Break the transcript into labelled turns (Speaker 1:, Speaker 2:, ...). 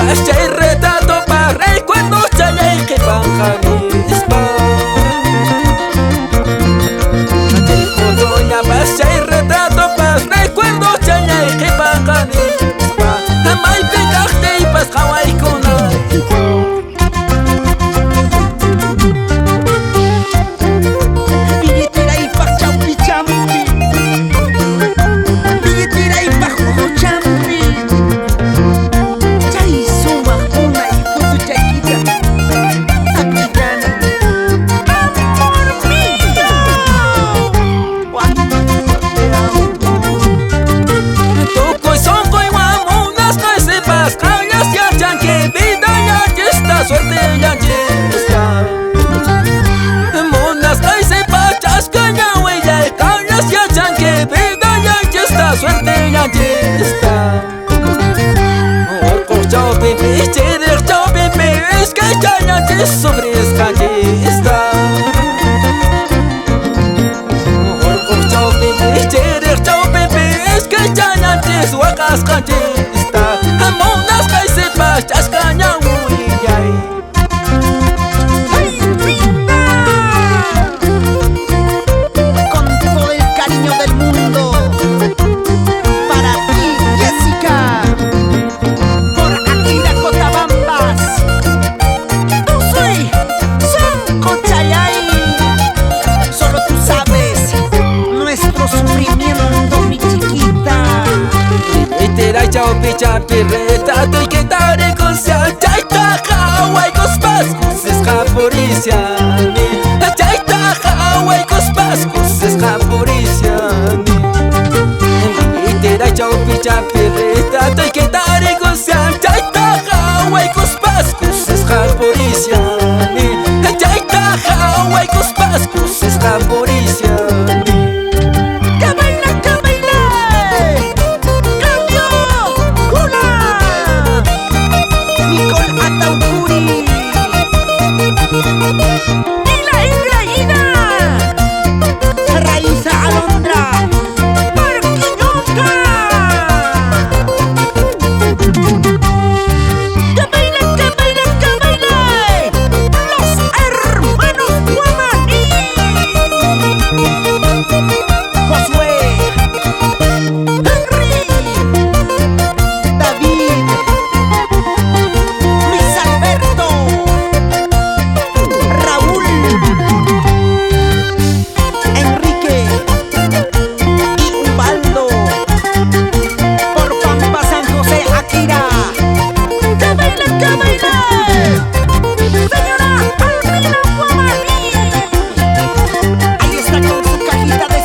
Speaker 1: pasé retrato para recuerdos chalay que panjanispa. Doña pasé retrato para recuerdos chalay que panjanispa. Amay pegarte y pas Hawaii con suerte ya está. Monas ay se pachas caña huella cañas ya chanque vida ya está suerte ya está. Orco chao pepe cheder chao pepe es que ya te sobre está. Orco chao pepe cheder chao pepe es que ya te suacas está. Monas ay se pachas caña chao picha pirreta tu que tare con sia chaita Hawaii cospas es japorisiani chaita Hawaii cospas es japorisiani itera chao picha pirreta tu que tare con sia chaita Hawaii cospas es japorisiani chaita Hawaii cospas es japorisiani.
Speaker 2: Ahí está con su cajita de